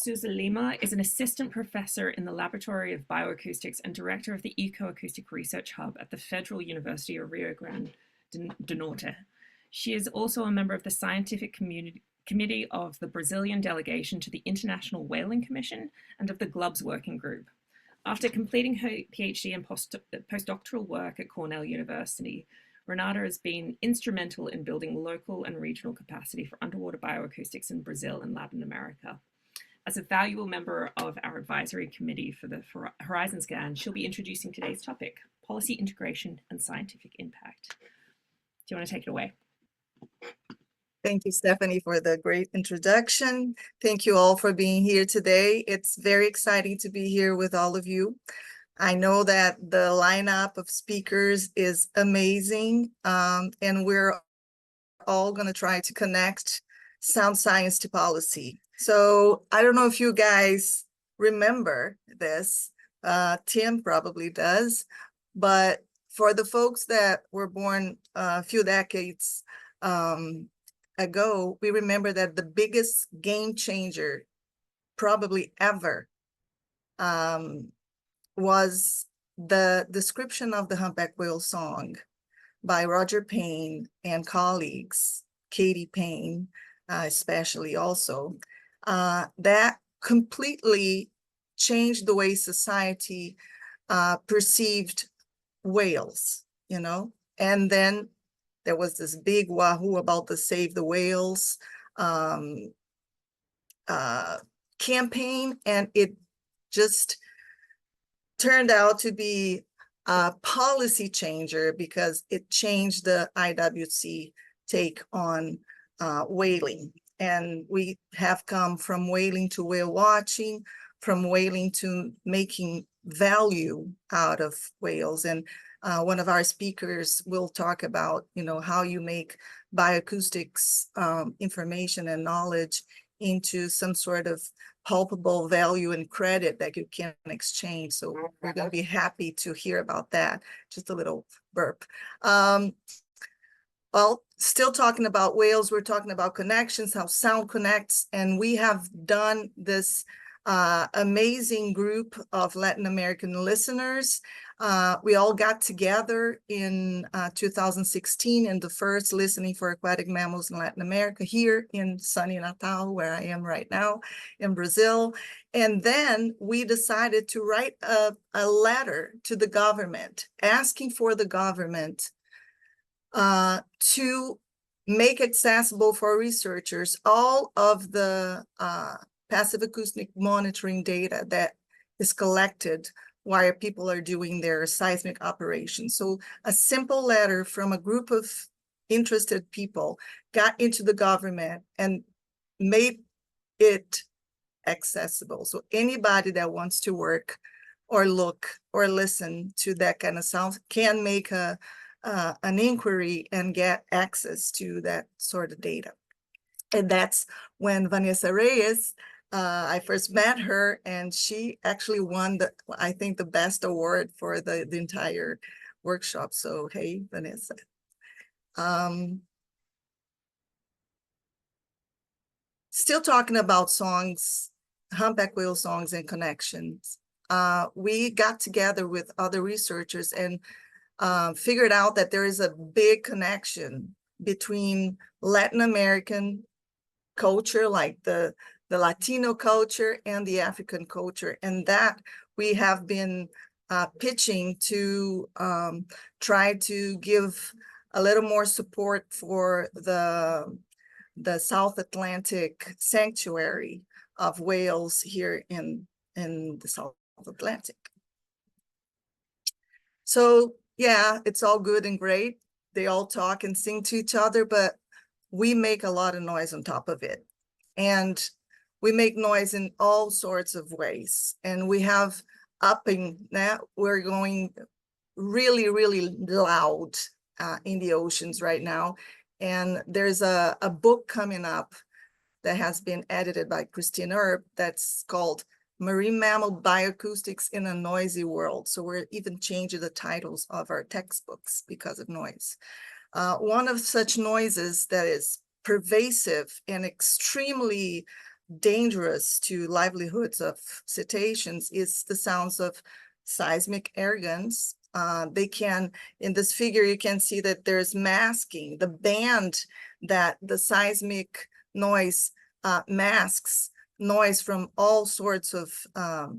Sousa Lima is an assistant professor in the Laboratory of Bioacoustics and director of the Ecoacoustic Research Hub at the Federal University of Rio Grande do Norte. She is also a member of the Scientific Committee of the Brazilian delegation to the International Whaling Commission and of the GLUBS Working Group. After completing her PhD and postdoctoral work at Cornell University, Renata has been instrumental in building local and regional capacity for underwater bioacoustics in Brazil and Latin America. As a valuable member of our advisory committee for the Horizon Scan, she'll be introducing today's topic, policy integration and scientific impact. Do you want to take it away? Thank you, Stephanie, for the great introduction. Thank you all for being here today. It's very exciting to be here with all of you. I know that the lineup of speakers is amazing, and we're all going to try to connect sound science to policy. So I don't know if you guys remember this. Tim probably does, but for the folks that were born a few decades ago, we remember that the biggest game changer probably ever was the description of the humpback whale song by Roger Payne and colleagues, Katie Payne especially also, that completely changed the way society perceived whales, you know, and then there was this big wahoo about the Save the Whales campaign, and it just turned out to be a policy changer because it changed the IWC take on whaling. And we have come from whaling to whale watching, from whaling to making value out of whales. And one of our speakers will talk about, you know, how you make bioacoustics information and knowledge into some sort of palpable value and credit that you can exchange. So we're going to be happy to hear about that. Just a little burp. Well, still talking about whales, we're talking about connections, how sound connects, and we have done this amazing group of Latin American listeners. We all got together in 2016 in the first Listening for Aquatic Mammals in Latin America here in sunny Natal, where I am right now in Brazil. And then we decided to write a letter to the government, asking for the government to make accessible for researchers all of the passive acoustic monitoring data that is collected while people are doing their seismic operations. So a simple letter from a group of interested people got into the government and made it accessible. So anybody that wants to work or look or listen to that kind of sound can make an inquiry and get access to that sort of data. And that's when Vanessa Reyes, I first met her, and she actually won I think the best award for the entire workshop. So hey, Vanessa. Still talking about songs, humpback whale songs and connections. We got together with other researchers and figured out that there is a big connection between Latin American culture, like the Latino culture, and the African culture, and that we have been pitching to try to give a little more support for the South Atlantic sanctuary of whales here in the South Atlantic. So yeah, it's all good and great. They all talk and sing to each other, but we make a lot of noise on top of it. And we make noise in all sorts of ways. And we have upping that. We're going really, really loud in the oceans right now. And there's a book coming up that has been edited by Christine Erb that's called Marine Mammal Bioacoustics in a Noisy World. So we're even changing the titles of our textbooks because of noise. One of such noises that is pervasive and extremely dangerous to livelihoods of cetaceans is the sounds of seismic air guns. They can, in this figure, you can see that there's masking. The band that the seismic noise masks noise from all sorts of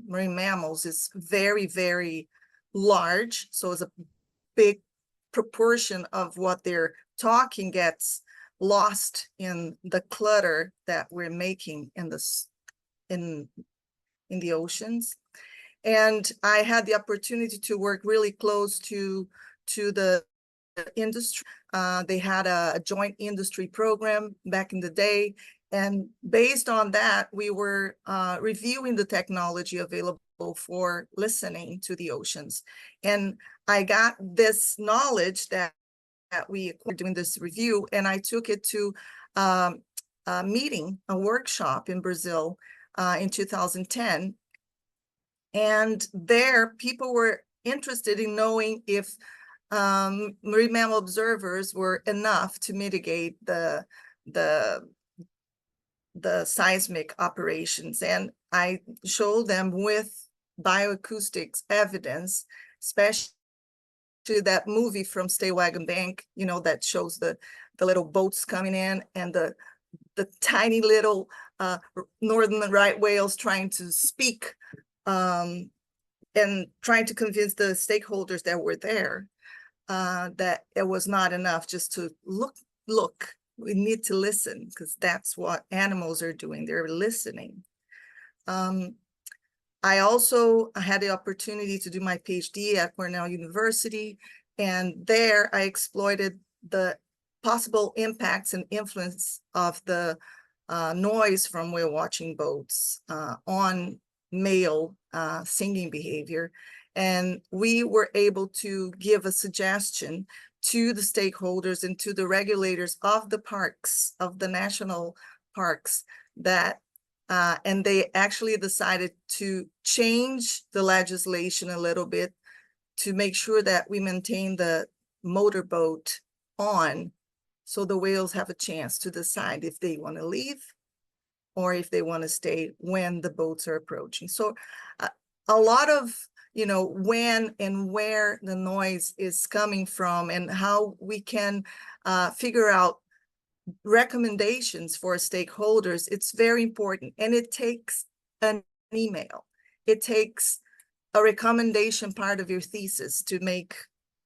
marine mammals is very, very large. So it's a big proportion of what they're talking gets lost in the clutter that we're making in this in the oceans. And I had the opportunity to work really close to the industry. They had a joint industry program back in the day. And based on that, we were reviewing the technology available for listening to the oceans. And I got this knowledge that we were doing this review, and I took it to a meeting, a workshop in Brazil in 2010. And there, people were interested in knowing if marine mammal observers were enough to mitigate the seismic operations. And I showed them with bioacoustics evidence, especially that movie from Stay Wagon Bank, you know, that shows the little boats coming in and the tiny little northern right whales trying to speak and trying to convince the stakeholders that were there that it was not enough just to look. We need to listen, because that's what animals are doing. They're listening. I also had the opportunity to do my PhD at Cornell University, and there I exploited the possible impacts and influence of the noise from whale watching boats on male singing behavior. And we were able to give a suggestion to the stakeholders and to the regulators of the parks, of the national parks, that and they actually decided to change the legislation a little bit to make sure that we maintain the motorboat on, so the whales have a chance to decide if they want to leave or if they want to stay when the boats are approaching. So a lot of, you know, when and where the noise is coming from and how we can figure out recommendations for stakeholders, it's very important. And it takes an email. It takes a recommendation part of your thesis to make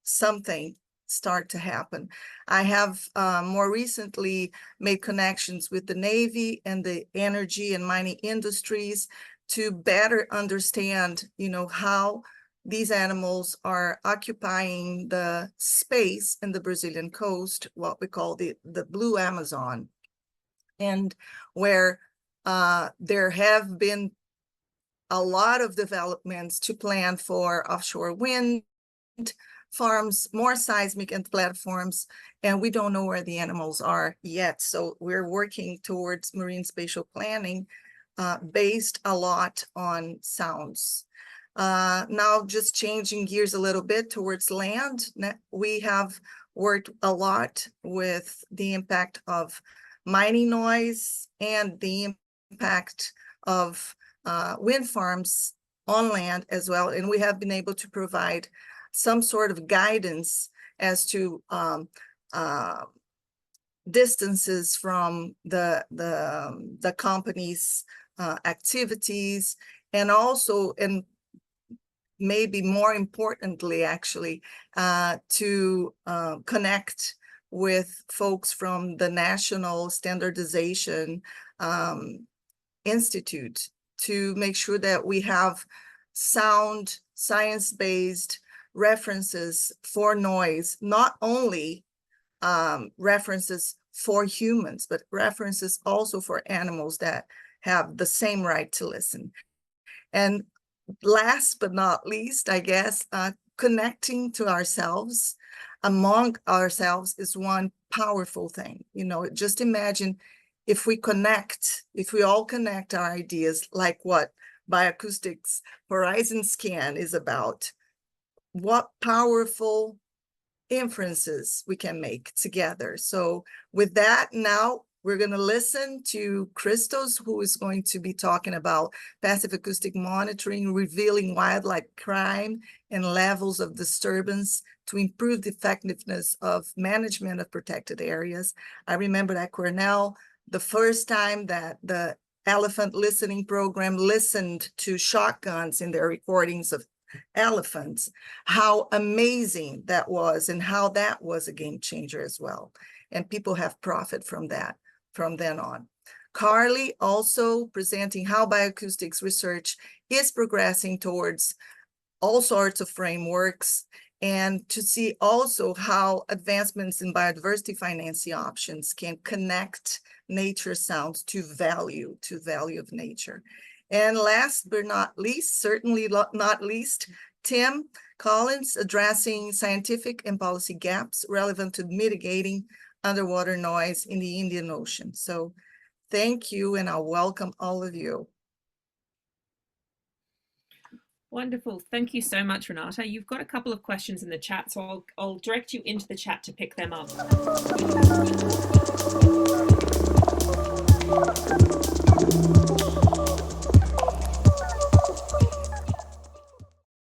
something start to happen. I have more recently made connections with the Navy and the energy and mining industries to better understand, you know, how these animals are occupying the space in the Brazilian coast, what we call the Blue Amazon, and where there have been a lot of developments to plan for offshore wind farms, more seismic and platforms, and we don't know where the animals are yet. So we're working towards marine spatial planning based a lot on sounds. Now, just changing gears a little bit towards land, we have worked a lot with the impact of mining noise and the impact of wind farms on land as well. And we have been able to provide some sort of guidance as to distances from the company's activities, and also, and maybe more importantly, actually, to connect with folks from the National Standardization Institute to make sure that we have sound, science-based references for noise, not only references for humans, but references also for animals that have the same right to listen. And last but not least, I guess, connecting to ourselves, among ourselves, is one powerful thing. You know, just imagine if we all connect our ideas, like what Bioacoustics Horizon Scan is about, what powerful inferences we can make together. So with that, now We're going to listen to Christos, who is going to be talking about passive acoustic monitoring, revealing wildlife crime and levels of disturbance to improve the effectiveness of management of protected areas. I remember at Cornell, the first time that the elephant listening program listened to shotguns in their recordings of elephants, how amazing that was and how that was a game changer as well. And people have profited from that from then on. Carly also presenting how bioacoustics research is progressing towards all sorts of frameworks, and to see also how advancements in biodiversity financing options can connect nature sounds to value of nature. And last but not least, certainly not least, Tim Collins addressing scientific and policy gaps relevant to mitigating underwater noise in the Indian Ocean. So thank you, and I'll welcome all of you. Wonderful. Thank you so much, Renata. You've got a couple of questions in the chat, so I'll direct you into the chat to pick them up.